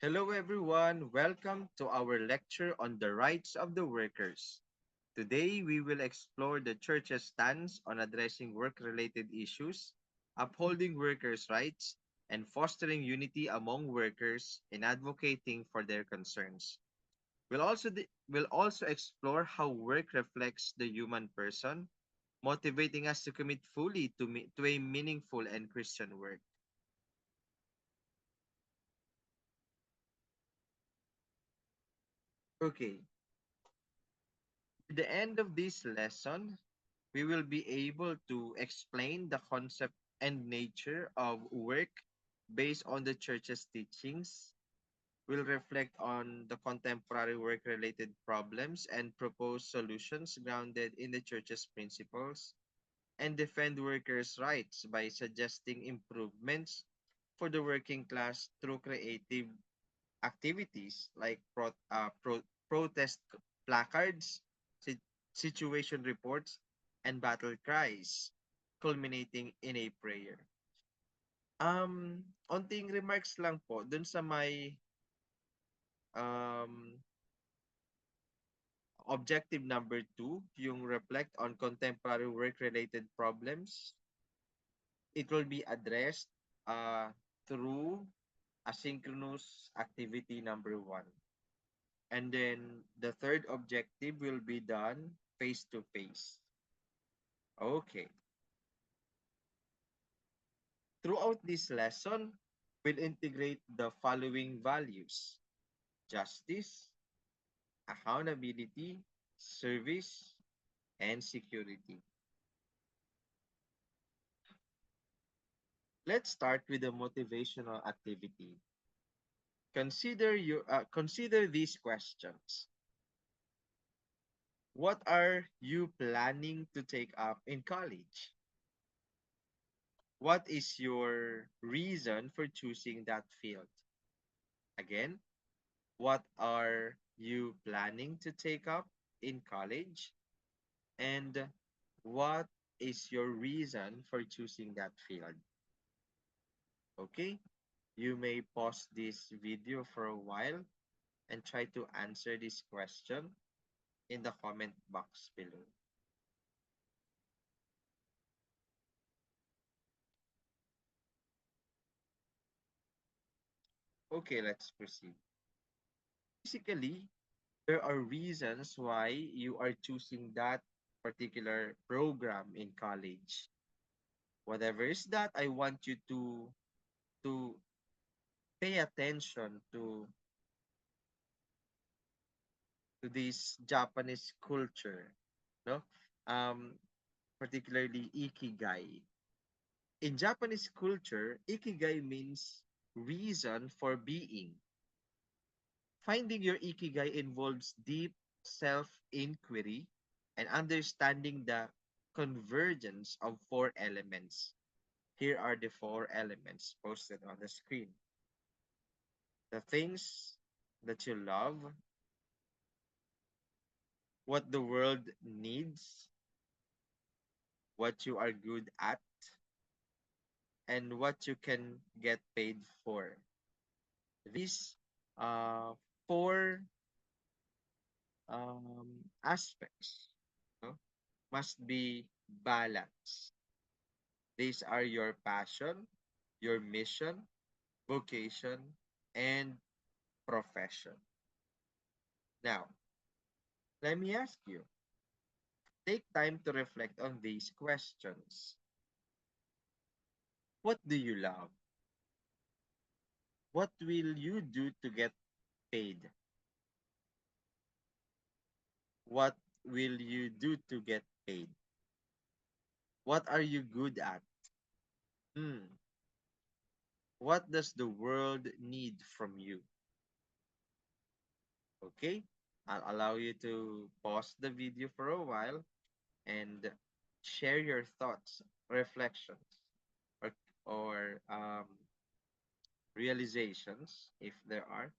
Hello, everyone. Welcome to our lecture on the rights of the workers. Today, we will explore the church's stance on addressing work related issues, upholding workers' rights, and fostering unity among workers in advocating for their concerns. We'll also explore how work reflects the human person, motivating us to commit fully to a meaningful and Christian work. Okay, at the end of this lesson, we will be able to explain the concept and nature of work based on the church's teachings. We'll reflect on the contemporary work related problems and propose solutions grounded in the church's principles, and defend workers' rights by suggesting improvements for the working class through creative activities like protest placards, si- situation reports, and battle cries, culminating in a prayer. Onting remarks lang po dun sa may um, objective number 2, yung reflect on contemporary work-related problems. It will be addressed through asynchronous activity number 1. And then the third objective will be done face to face. Okay. Throughout this lesson, we'll integrate the following values: justice, accountability, service, and security. Let's start with the motivational activity. Consider these questions. What are you planning to take up in college? What is your reason for choosing that field? Again, what are you planning to take up in college? And what is your reason for choosing that field? Okay, you may pause this video for a while and try to answer this question in the comment box below. Okay, let's proceed. Basically, there are reasons why you are choosing that particular program in college. Whatever is that, I want you to pay attention to this Japanese culture, no? Particularly ikigai. In Japanese culture, ikigai means reason for being. Finding your ikigai involves deep self-inquiry and understanding the convergence of four elements. Here are the four elements posted on the screen: the things that you love, what the world needs, what you are good at, and what you can get paid for. These four aspects, no, must be balanced. These are your passion, your mission, vocation, and profession. Now, let me ask you, take time to reflect on these questions. What do you love? What will you do to get paid? What will you do to get paid? What are you good at? Hmm. What does the world need from you? Okay? I'll allow you to pause the video for a while and share your thoughts, reflections, or, or realizations, if there are,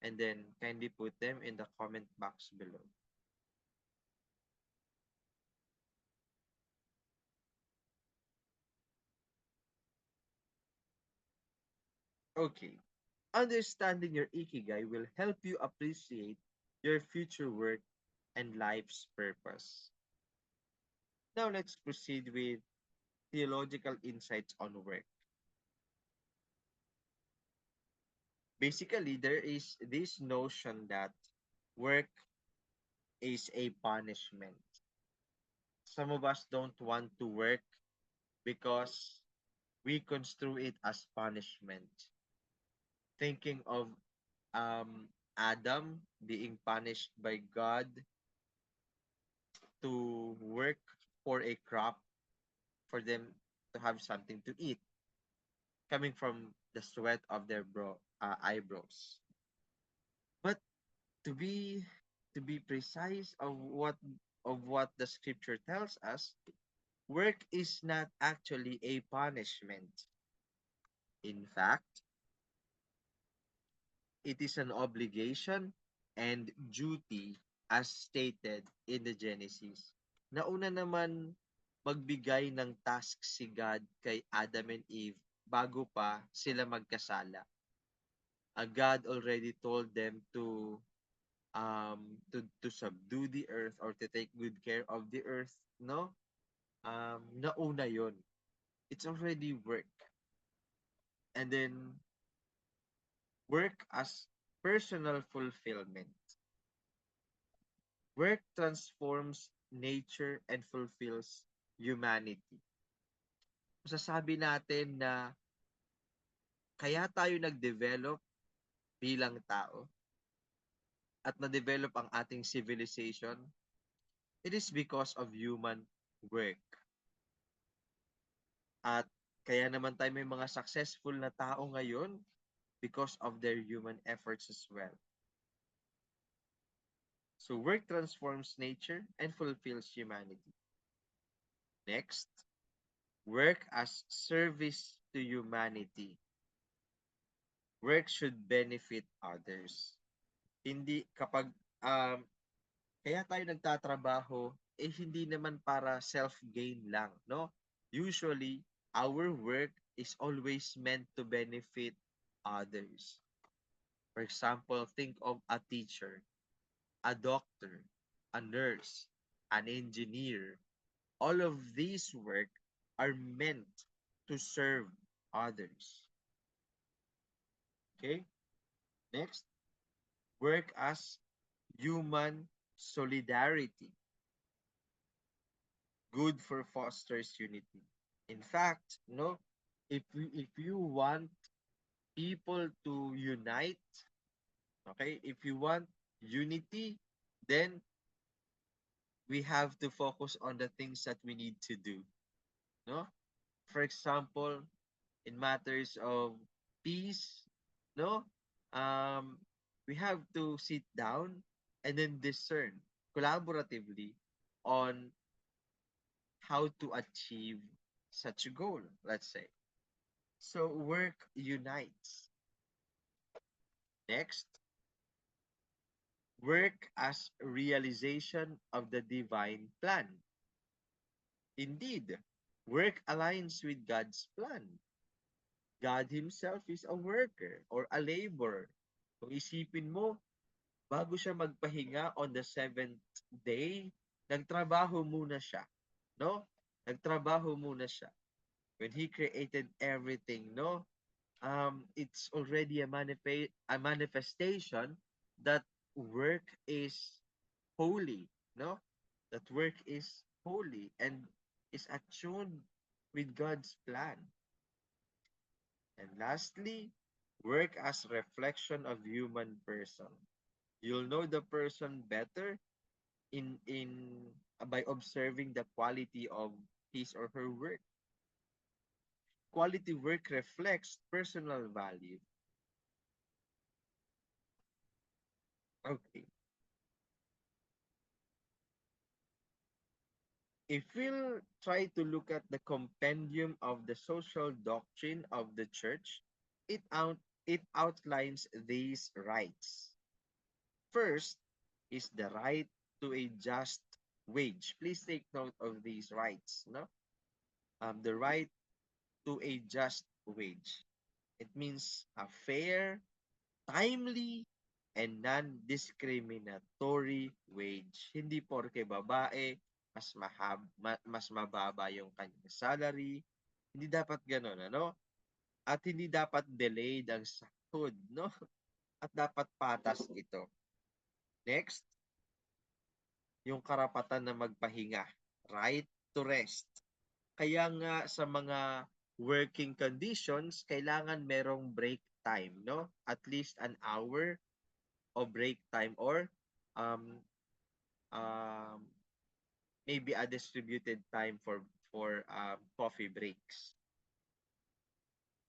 and then kindly put them in the comment box below. Okay. Understanding your ikigai will help you appreciate your future work and life's purpose. Now let's proceed with theological insights on work. Basically, there is this notion that work is a punishment. Some of us don't want to work because we construe it as punishment. Thinking of Adam being punished by God to work for a crop for them to have something to eat coming from the sweat of their eyebrows. But to be to be precise of what the scripture tells us, work is not actually a punishment. In fact, it is an obligation and duty as stated in the Genesis. Nauna naman magbigay ng task si God kay Adam and Eve bago pa sila magkasala. God already told them to subdue the earth or to take good care of the earth, no? Nauna yon. It's already work. And then work as personal fulfillment. Work transforms nature and fulfills humanity. Masasabi natin na kaya tayo nag-develop bilang tao at na-develop ang ating civilization, it is because of human work. At kaya naman tayo may mga successful na tao ngayon because of their human efforts as well. So work transforms nature and fulfills humanity. Next, work as service to humanity. Work should benefit others. Hindi kapag kaya tayo nagtatrabaho hindi naman para self-gain lang, no? Usually, our work is always meant to benefit others. For example, think of a teacher, a doctor, a nurse, an engineer. All of these work are meant to serve others. Okay? Next, work as human solidarity. Good for fosters unity. In fact, no, if you want people to unite, okay, if you want unity, then we have to focus on the things that we need to do, no? For example, in matters of peace, no, um, we have to sit down and then discern collaboratively on how to achieve such a goal, let's say. So work unites. Next, work as realization of the divine plan. Indeed, work aligns with God's plan. God Himself is a worker or a laborer. Kung isipin mo, bago siya magpahinga on the seventh day, nagtrabaho muna siya. No? Nagtrabaho muna siya. When He created everything, no? It's already a manifestation that work is holy, no? That work is holy and is attuned with God's plan. And lastly, work as reflection of human person. You'll know the person better in by observing the quality of his or her work. Quality work reflects personal value. Okay. If we'll try to look at the compendium of the social doctrine of the church, it out it outlines these rights. First is the right to a just wage. Please take note of these rights. No, the right to a just wage. It means a fair timely and non-discriminatory wage. Hindi porke babae, mas mababa yung kanyang salary. Hindi dapat gano'n, ano? At hindi dapat delayed ang sahod, no? At dapat patas ito. Next, yung karapatan na magpahinga, right to rest. Kaya nga sa mga working conditions, kailangan merong break time, no? At least an hour of break time or um, um, maybe a distributed time for coffee breaks.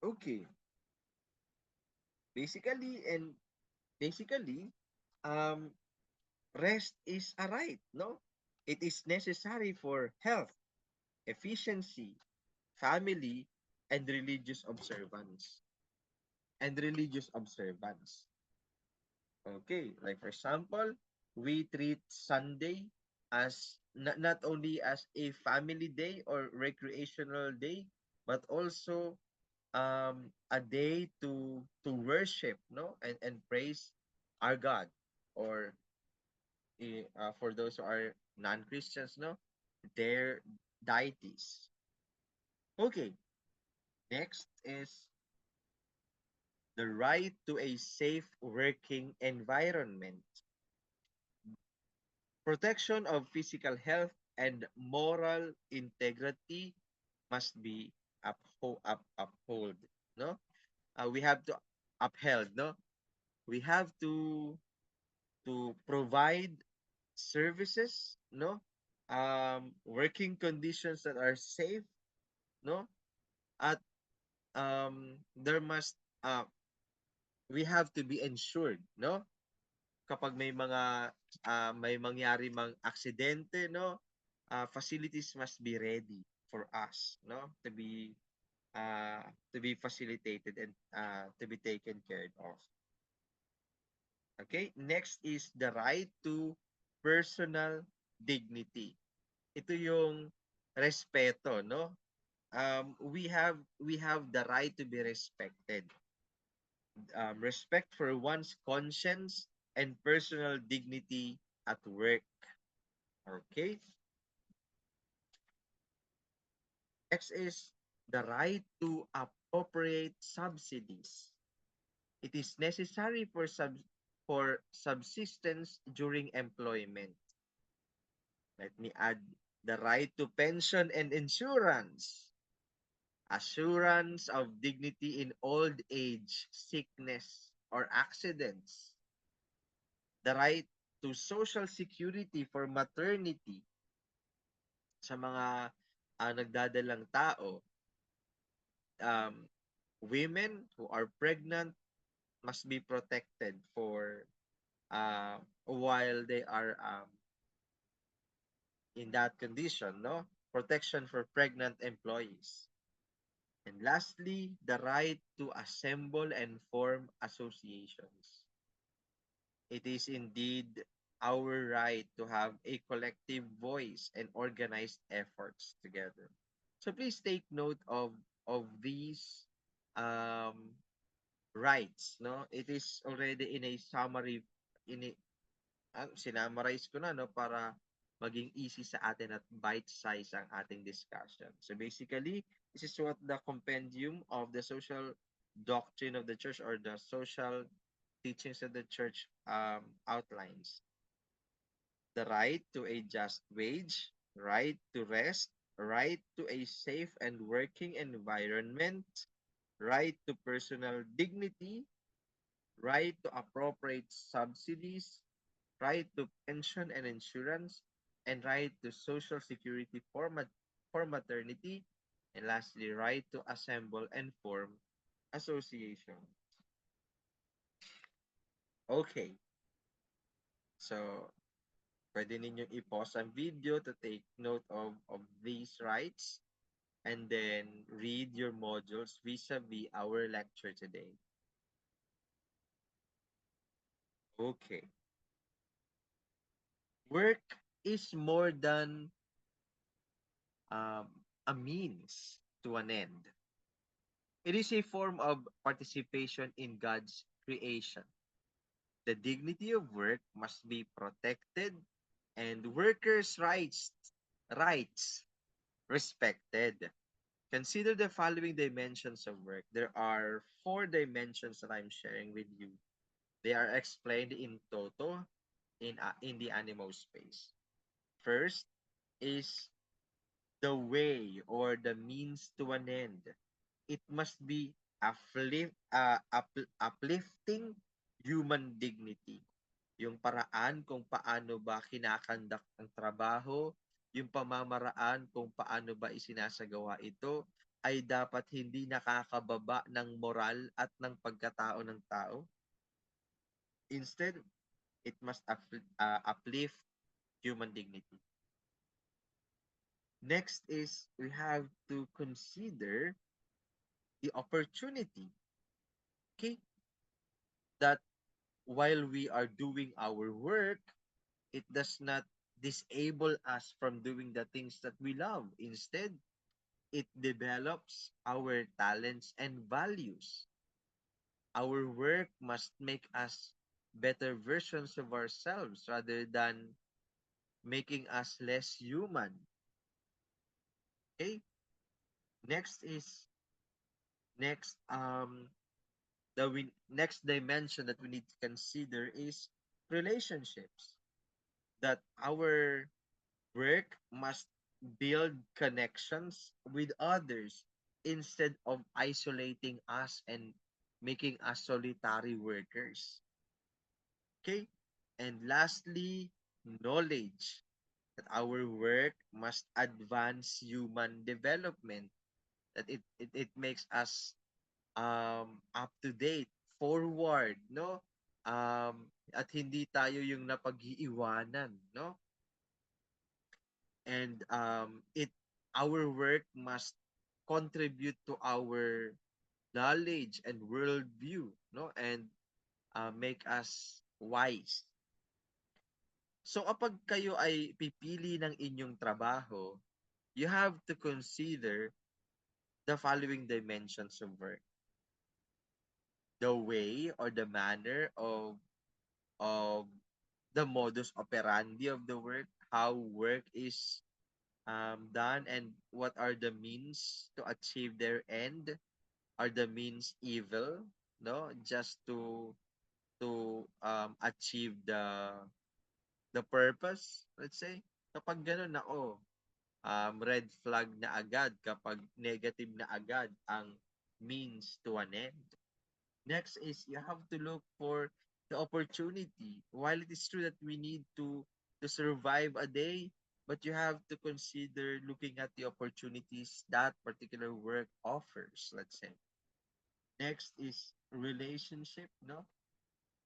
Okay. Basically and basically, um, rest is a right, no? It is necessary for health, efficiency, family, and religious observance. And religious observance. Okay, like for example, we treat Sunday as not only as a family day or recreational day, but also a day to worship, no, and praise our God, or for those who are non-Christians, no, their deities. Okay, next is the right to a safe working environment. Protection of physical health and moral integrity must be upheld, no? We have to upheld, no? We have to provide services, no? Working conditions that are safe, no? At there must we have to be ensured, no? Kapag may mangyari mang aksidente, no? Facilities must be ready for us, no? Uh, to be facilitated and to be taken care of. Okay? Next is the right to personal dignity. Ito yung respeto, no? We have the right to be respected. Respect for one's conscience and personal dignity at work. Okay? Next is the right to appropriate subsidies. It is necessary for subsistence during employment. Let me add the right to pension and insurance, assurance of dignity in old age, sickness, or accidents, the right to social security for maternity sa mga nagdadalang tao, um, women who are pregnant must be protected for while they are in that condition, no? Protection for pregnant employees. And lastly, the right to assemble and form associations. It is indeed our right to have a collective voice and organized efforts together. So please take note of these um, rights, no? It is already in a summary, in a, sinummarize ko na, no, para maging easy sa atin at bite size ang ating discussion. So basically, this is what the compendium of the social doctrine of the church, or the social teachings of the church outlines. The right to a just wage, right to rest, right to a safe and working environment, right to personal dignity, right to appropriate subsidies, right to pension and insurance, and right to social security for maternity, and lastly, right to assemble and form association. Okay, so pwede ninyong i-pause ang video to take note of these rights and then read your modules vis-a-vis our lecture today. Okay. Work is more than um, a means to an end. It is a form of participation in God's creation. The dignity of work must be protected and workers' rights respected. Consider the following dimensions of work. There are four dimensions that I'm sharing with you. They are explained in toto in the animal space. First is the way or the means to an end. It must be uplifting human dignity. Yung paraan kung paano ba kinakandak ang trabaho, yung pamamaraan kung paano ba isinasagawa ito, ay dapat hindi nakakababa ng moral at ng pagkatao ng tao. Instead, it must uplift human dignity. Next is we have to consider the opportunity, okay, that while we are doing our work, it does not disable us from doing the things that we love. Instead, it develops our talents and values. Our work must make us better versions of ourselves rather than making us less human. Okay? Next is next dimension that we need to consider is relationships. That our work must build connections with others instead of isolating us and making us solitary workers. Okay? And lastly, knowledge that our work must advance human development, that it makes us up to date, forward, no? At hindi tayo yung napag-iiwanan, no? And it our work must contribute to our knowledge and worldview, no? And make us wise. So kapag kayo ay pipili ng inyong trabaho, you have to consider the following dimensions of work. The way or the manner of the modus operandi of the work, how work is done, and what are the means to achieve their end. Are the means evil, no? Just to achieve the purpose, let's say. Kapag ganun, nako, red flag na agad kapag negative na agad ang means to an end. Next is you have to look for the opportunity. While it is true that we need to survive a day, but you have to consider looking at the opportunities that particular work offers, let's say. Next is relationship, no?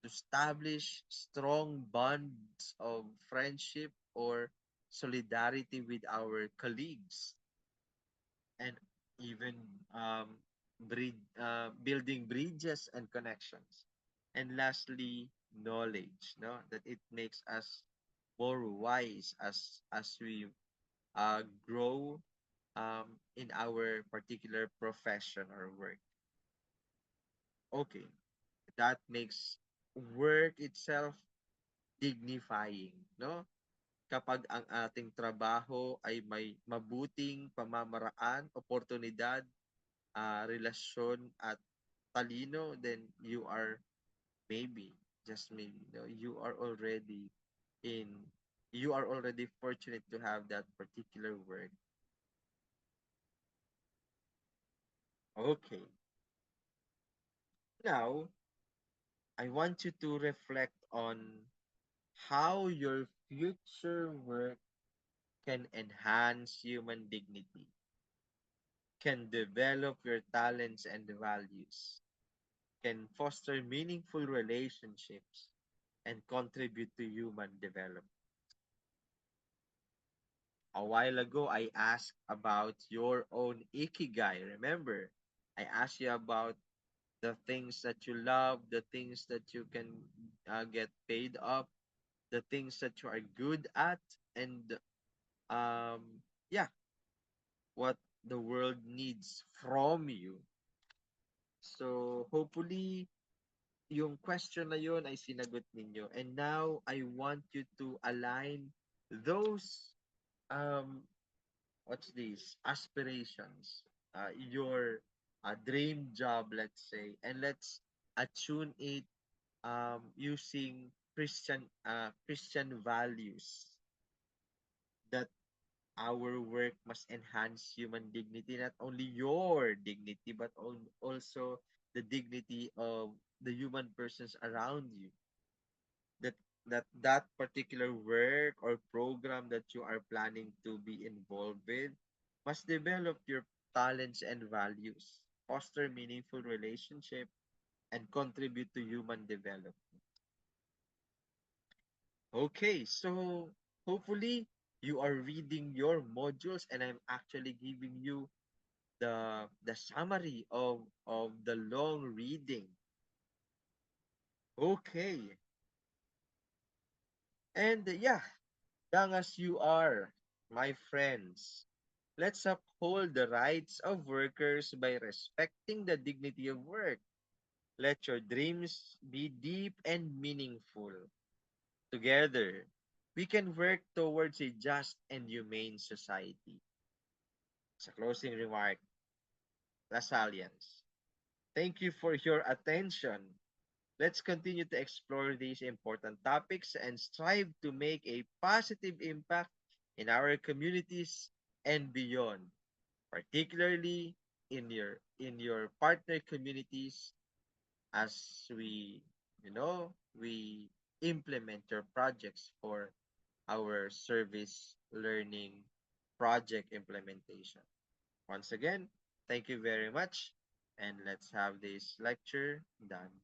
To establish strong bonds of friendship or solidarity with our colleagues, and even building bridges and connections. And lastly, knowledge, no? That it makes us more wise as we grow in our particular profession or work. Okay, that makes work itself dignifying, no? Kapag ang ating trabaho ay may mabuting pamamaraan, oportunidad, relasyon at talino, then you are maybe, just maybe, no, in you are already fortunate to have that particular work. Okay. Now, I want you to reflect on how your future work can enhance human dignity, can develop your talents and values, can foster meaningful relationships, and contribute to human development. A while ago, I asked about your own ikigai. Remember, I asked you about the things that you love, the things that you can get paid up, the things that you are good at, and yeah, what the world needs from you. So hopefully yung question na yun ay sinagot ninyo. And now, I want you to align those, um, what's this, aspirations, your dream job, let's say, and let's attune it using Christian values that our work must enhance human dignity, not only your dignity, but also the dignity of the human persons around you. That that particular work or program that you are planning to be involved with must develop your talents and values, foster meaningful relationship, and contribute to human development. Okay, so hopefully you are reading your modules and I'm actually giving you the summary of the long reading. Okay. And yeah, young as you are, my friends, let's uphold the rights of workers by respecting the dignity of work. Let your dreams be deep and meaningful. Together, we can work towards a just and humane society. Sa closing remark, Lasalians, thank you for your attention. Let's continue to explore these important topics and strive to make a positive impact in our communities and beyond, particularly in your partner communities as we implement your projects for our service learning project implementation. Once again, thank you very much, and let's have this lecture done.